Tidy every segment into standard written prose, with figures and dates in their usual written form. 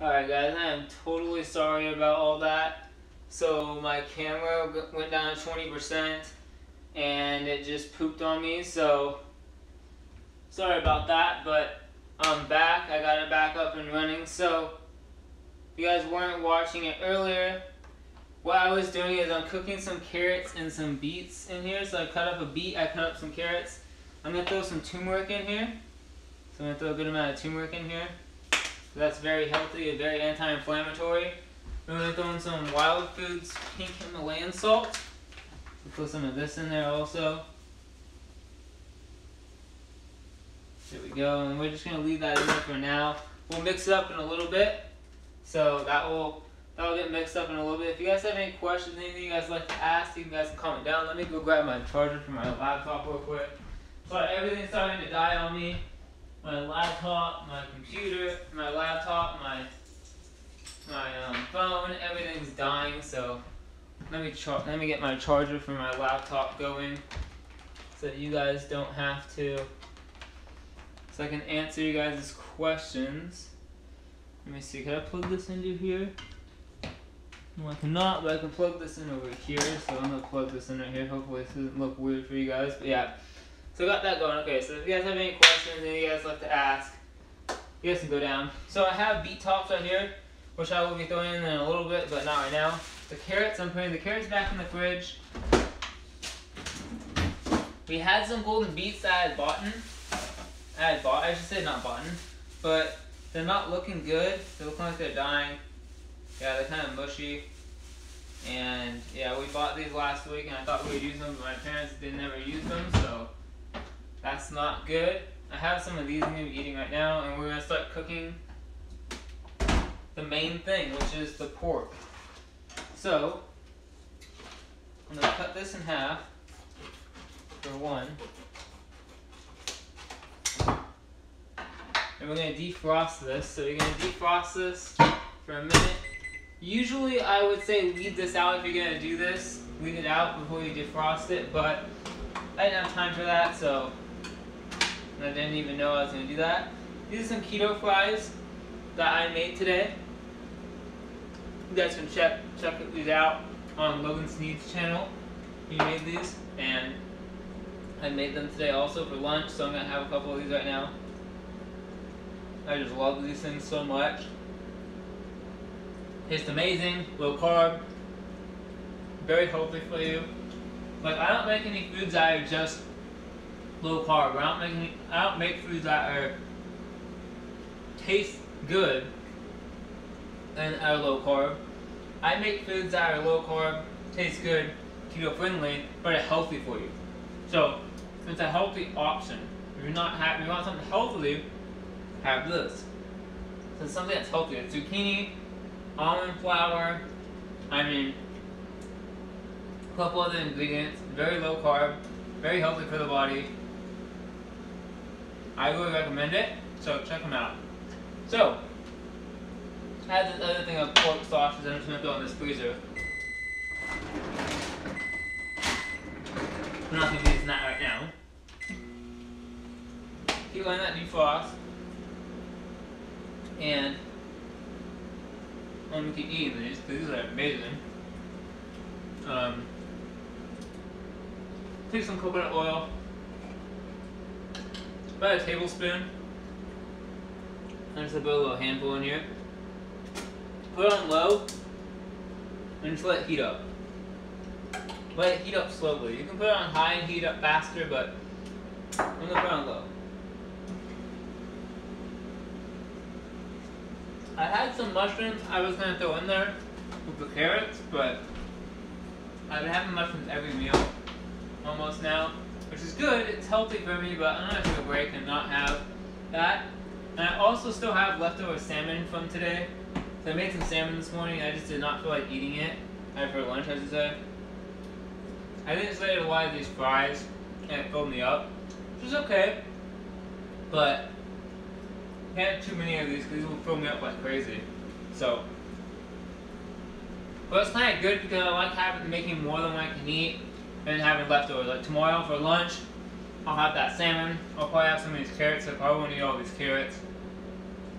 Alright guys, I am totally sorry about all that. So my camera went down to 20% and it just pooped on me, so sorry about that, but I'm back. I got it back up and running. So if you guys weren't watching it earlier, what I was doing is I'm cooking some carrots and some beets in here. So I cut up a beet, I cut up some carrots. I'm going to throw some turmeric in here. So I'm going to throw a good amount of turmeric in here. So that's very healthy and very anti-inflammatory. We're going to throw in some Wild Foods pink Himalayan salt. We'll put some of this in there also. There we go, and we're just going to leave that in there for now. We'll mix it up in a little bit. So that'll get mixed up in a little bit. If you guys have any questions, anything you guys like to ask, you guys can comment down. Let me go grab my charger for my laptop real quick. So everything's starting to die on me. My laptop, my computer, my laptop, my phone, everything's dying. So let me get my charger for my laptop going, so that you guys don't have to. So I can answer you guys' questions. Let me see. Can I plug this into here? No, I cannot, but I can plug this in over here. So I'm gonna plug this in right here. Hopefully this doesn't look weird for you guys, but yeah. So I got that going. Okay, so if you guys have any questions, any you guys like to ask, you guys can go down. So I have beet tops right here, which I will be throwing in a little bit, but not right now. The carrots, I'm putting the carrots back in the fridge. We had some golden beets that I had bought. I should say not bought, but they're not looking good. They look like they're dying. Yeah, they're kind of mushy. And yeah, we bought these last week and I thought we would use them, but my parents did never use them, so that's not good. I have some of these I'm going to be eating right now, and we're going to start cooking the main thing, which is the pork. So, I'm going to cut this in half for one. And we're going to defrost this. So you're going to defrost this for a minute. Usually I would say leave this out if you're going to do this. Leave it out before you defrost it, but I didn't have time for that, so I didn't even know I was going to do that. These are some keto fries that I made today. You guys can check these out on Logan Sneed's channel. He made these, and I made them today also for lunch, so I'm going to have a couple of these right now. I just love these things so much. Tastes amazing, low carb, very healthy for you. Like, I don't make any foods that are just low carb. I don't make foods that taste good and are low carb. I make foods that are low carb, taste good, keto friendly, but are healthy for you. So it's a healthy option. If you're not happy, you want something healthy, have this. So it's something that's healthy. It's zucchini, almond flour, a couple other ingredients, very low carb, very healthy for the body. I really recommend it, so check them out. So, I have this other thing of pork sausages that I'm just going to throw in this freezer. I'm not going to be using that right now. Keep letting that defrost. And I'm going to keep eating these because these are amazing. Take some coconut oil, about a tablespoon. I'm just going to put a little handful in here. Put it on low and just let it heat up. Let it heat up slowly. You can put it on high and heat up faster, but I'm going to put it on low. I had some mushrooms I was going to throw in there with the carrots, but I've been having mushrooms every meal almost now, which is good. It's healthy for me, but I'm going to take a break and not have that. And I also still have leftover salmon from today. So I made some salmon this morning. I just did not feel like eating it. For lunch, I should say. I think it's later a lot of these fries, and it filled me up, which is okay. But I can't have too many of these because these will fill me up like crazy. So, but it's kind of good because I like making more than what I can eat and having leftovers. Like tomorrow for lunch, I'll have that salmon. I'll probably have some of these carrots. I probably won't eat all these carrots.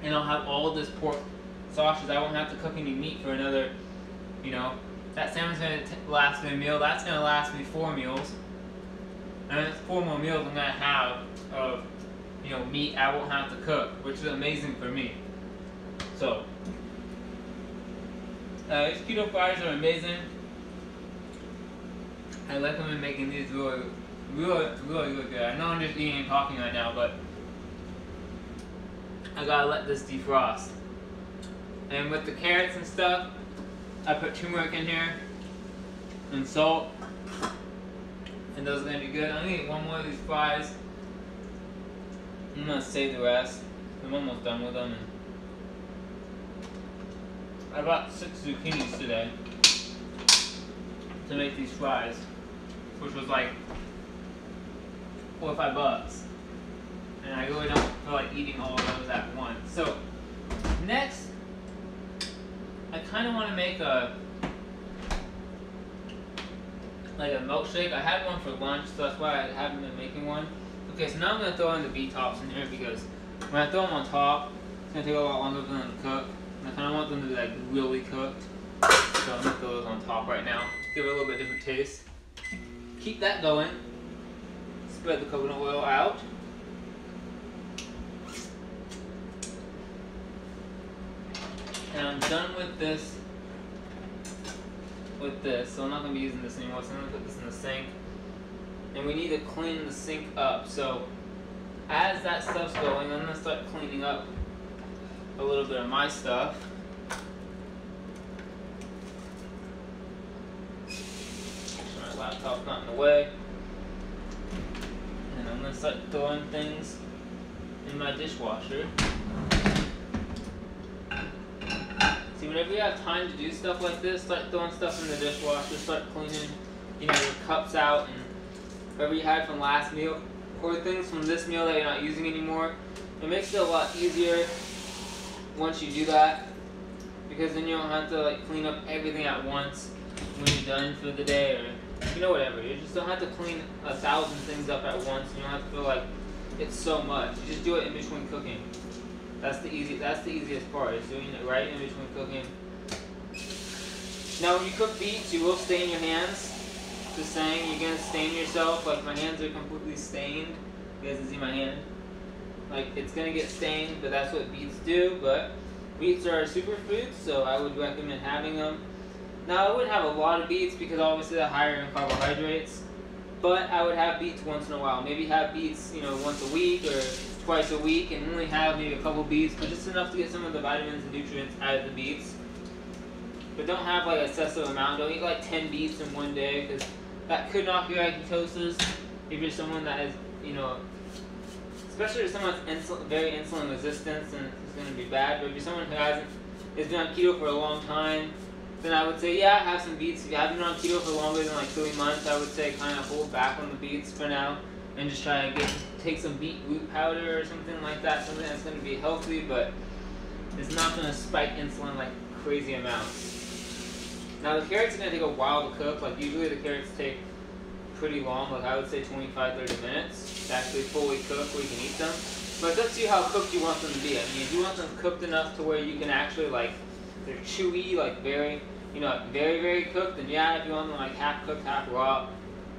And I'll have all of this pork sausage, I won't have to cook any meat for another, you know, that salmon's going to last me a meal, that's going to last me 4 meals. And that's 4 more meals I'm going to have of, you know, meat I won't have to cook, which is amazing for me. So, these keto fries are amazing. I recommend making these really good. I know I'm just eating and talking right now, but I gotta let this defrost. And with the carrots and stuff, I put turmeric in here and salt, and those are gonna be good. I'm gonna eat 1 more of these fries. I'm gonna save the rest. I'm almost done with them. I bought 6 zucchinis today to make these fries, which was like $4 or $5. And I really don't feel like eating all of those at once. So next, I kind of want to make a milkshake. I had one for lunch, so that's why I haven't been making one. Okay, so now I'm going to throw in the beet tops in here because when I throw them on top, it's going to take a lot longer for them to cook. And I kind of want them to be like really cooked. So I'm going to throw those on top right now. Give it a little bit different taste. Keep that going. Spread the coconut oil out. And I'm done with this. So I'm not going to be using this anymore. So I'm going to put this in the sink. And we need to clean the sink up. So as that stuff's going, I'm going to start cleaning up a little bit of my stuff. My laptop's not in the way. And I'm going to start throwing things in my dishwasher. See, whenever you have time to do stuff like this, start throwing stuff in the dishwasher, start cleaning, you know, your cups out and whatever you had from last meal, or things from this meal that you're not using anymore. It makes it a lot easier once you do that, because then you don't have to like clean up everything at once when you're done for the day, or you know, whatever. You just don't have to clean 1,000 things up at once. You don't have to feel like it's so much. You just do it in between cooking. That's the easiest part, is doing it right in between cooking. Now when you cook beets, you will stain your hands. Just saying, you're gonna stain yourself. Like, my hands are completely stained. You guys can see my hand. Like, it's gonna get stained, but that's what beets do. But beets are a superfood, so I would recommend having them. Now I wouldn't have a lot of beets because obviously they're higher in carbohydrates. But I would have beets once in a while. Maybe have beets, you know, once a week or twice a week, and only have maybe a couple beets, but just enough to get some of the vitamins and nutrients out of the beets. But don't have like an excessive amount. Don't eat like 10 beets in one day, because that could knock your ketosis if you're someone that is, you know, especially if someone's very insulin resistant, and it's going to be bad. But if you're someone who has been on keto for a long time, then I would say, yeah, have some beets. If you haven't been on keto for longer than like 3 months, I would say kind of hold back on the beets for now, and just try to take some beet root powder or something like that, something that's going to be healthy, but it's not going to spike insulin like crazy amounts. Now the carrots are going to take a while to cook. Like, usually the carrots take pretty long, like I would say 25-30 minutes to actually fully cook where you can eat them. But it's up to you how cooked you want them to be. I mean, if you want them cooked enough to where you can actually, like, they're chewy, like very, you know, very, very cooked, then yeah, if you want them like half cooked, half raw.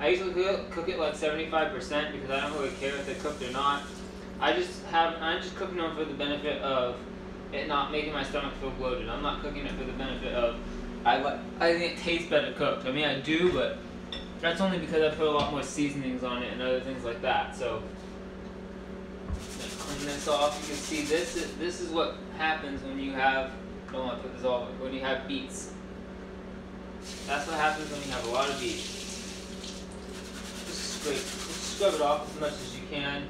I usually cook it like 75% because I don't really care if they're cooked or not. I'm just cooking them for the benefit of it not making my stomach feel bloated. I'm not cooking it for the benefit of I think it tastes better cooked. I mean, I do, but that's only because I put a lot more seasonings on it and other things like that. So let's clean this off. You can see this is what happens when you have, I don't want to put this all, when you have beets. That's what happens when you have a lot of beets. Just scrub it off as much as you can.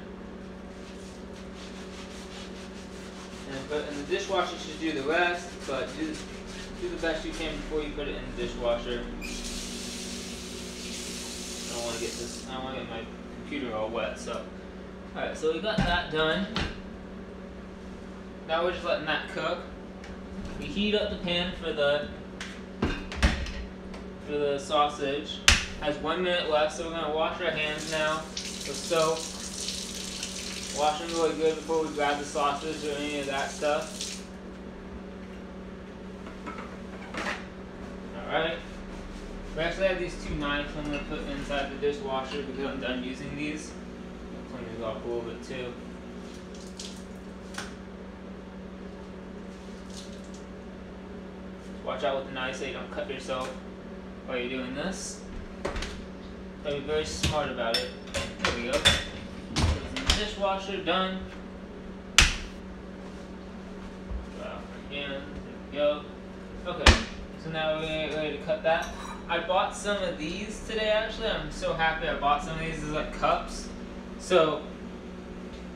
And put in the dishwasher, you should do the rest, but do the best you can before you put it in the dishwasher. I don't want to get my computer all wet, so. Alright, so we got that done. Now we're just letting that cook. We heat up the pan for the sausage. Has 1 minute left, so we're going to wash our hands now with soap. Wash them really good before we grab the sausage or any of that stuff. We actually have these 2 knives I'm going to put inside the dishwasher because I'm done using these. I'll clean these off a little bit too. Watch out with the knife so you don't cut yourself while you're doing this. Gotta be very smart about it. There we go. Put this in the dishwasher, done. Wow, again, there we go. Okay, so now we're gonna get ready to cut that. I bought some of these today actually. I'm so happy I bought some of these. These are like cups. So,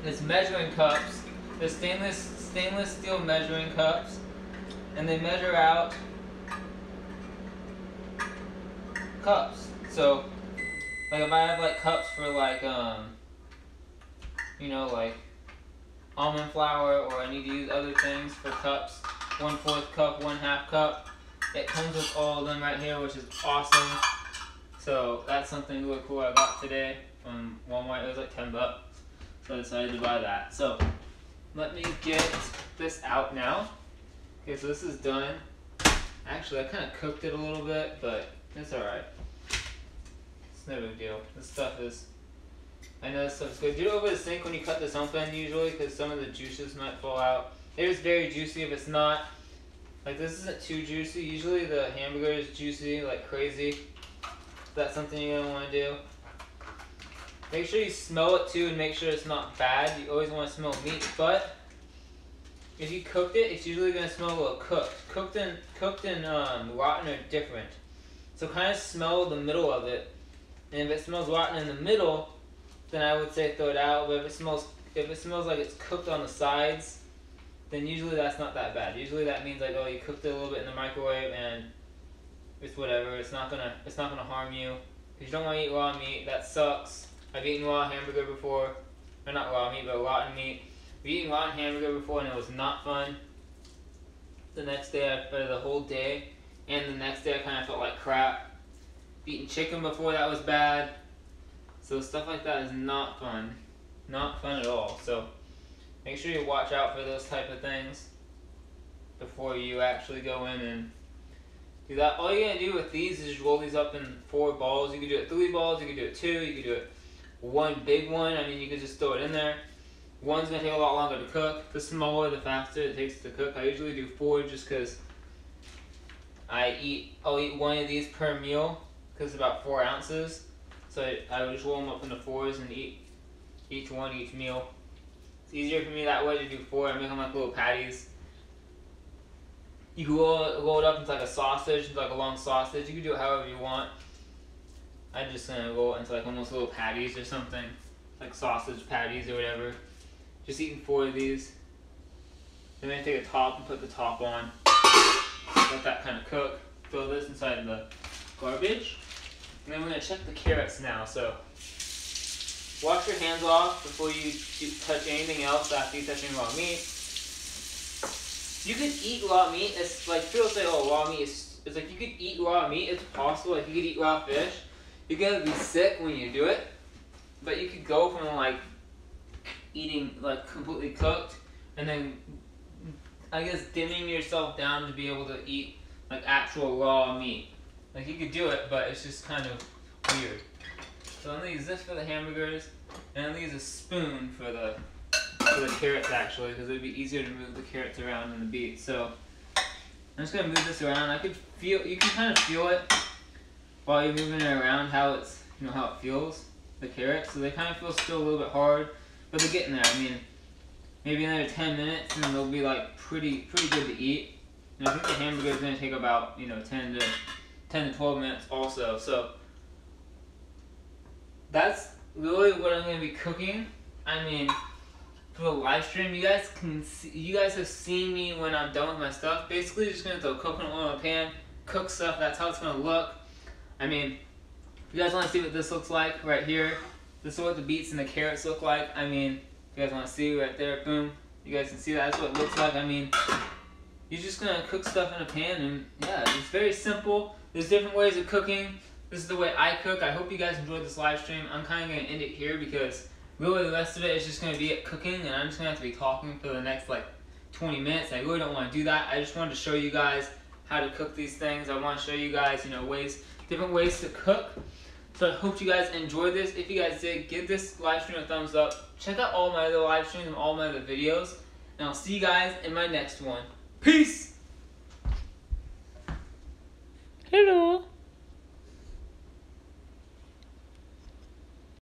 it's measuring cups. They're stainless steel measuring cups. And they measure out cups. So, like if I have like cups for like, you know, like almond flour, or I need to use other things for cups, 1/4 cup, 1/2 cup. It comes with all of them right here, which is awesome. So that's something really cool I got today from Walmart. It was like 10 bucks. So I decided to buy that. So let me get this out now. Okay, so this is done. Actually, I kind of cooked it a little bit, but it's alright. It's no big deal. This stuff is, I know this stuff's good. Do it over the sink when you cut this open usually, because some of the juices might fall out. It is very juicy. If it's not, like this isn't too juicy. Usually the hamburger is juicy like crazy. If that's something you're going to want to do. Make sure you smell it too and make sure it's not bad. You always want to smell meat, but if you cooked it, it's usually going to smell a little cooked. Cooked and rotten are different. So kind of smell the middle of it. And if it smells rotten in the middle, then I would say throw it out. But if it smells like it's cooked on the sides, then usually that's not that bad. Usually that means like, oh, you cooked it a little bit in the microwave and it's whatever. It's not gonna harm you. Because you don't want to eat raw meat. That sucks. I've eaten raw hamburger before. Or not raw meat, but rotten meat. I've eaten raw hamburger before and it was not fun. The next day, for the whole day, and the next day I kind of felt like crap. Eaten chicken before, that was bad. So stuff like that is not fun. Not fun at all. So make sure you watch out for those type of things before you actually go in and do that. All you're going to do with these is just roll these up in 4 balls. You can do it 3 balls, you can do it 2, you can do it 1 big one. I mean, you can just throw it in there. One's going to take a lot longer to cook. The smaller, the faster it takes to cook. I usually do 4 just because I'll eat 1 of these per meal because it's about 4 ounces. So I would just roll them up into 4s and eat each one each meal. It's easier for me that way to do 4. I make them like little patties. You can roll it up into like a sausage, into like a long sausage. You can do it however you want. I'm just going to roll it into like almost little patties or something. Like sausage patties or whatever. Just eating 4 of these. Then I take a top and put the top on. Let that kind of cook. Throw this inside the garbage. And then we're going to check the carrots now. So wash your hands off before you touch anything else after you touch any raw meat. You could eat raw meat. It's like people say, oh, raw meat is. It's like you could eat raw meat. It's possible. Like you could eat raw fish. You're gonna be sick when you do it. But you could go from like eating like completely cooked, and then I guess dimming yourself down to be able to eat like actual raw meat. Like you could do it, but it's just kind of weird. So I'm gonna use this for the hamburgers, and I'm gonna use a spoon for the carrots actually, because it'd be easier to move the carrots around than the beets. So I'm just gonna move this around. You can kind of feel it while you're moving it around, how it's, how it feels, the carrots. So they kind of feel still a little bit hard, but they're getting there. I mean, maybe another 10 minutes and they'll be like pretty good to eat. And I think the hamburger is gonna take about 10 to 12 minutes also. So that's really what I'm gonna be cooking. I mean, for the live stream, you guys have seen me when I'm done with my stuff. Basically, just gonna throw coconut oil in a pan, cook stuff. That's how it's gonna look. I mean, if you guys want to see what this looks like right here, this is what the beets and the carrots look like. I mean, if you guys want to see right there, boom, you guys can see that. That's what it looks like. I mean, you're just gonna cook stuff in a pan, and yeah, it's very simple. There's different ways of cooking. This is the way I cook. I hope you guys enjoyed this live stream. I'm kind of gonna end it here because really the rest of it is just going to be it cooking, and I'm just going to have to be talking for the next like 20 minutes. I really don't want to do that. I just wanted to show you guys how to cook these things. I want to show you guys, ways different ways to cook. So I hope you guys enjoyed this. If you guys did, give this live stream a thumbs up. Check out all my other live streams and all my other videos. And I'll see you guys in my next one. Peace!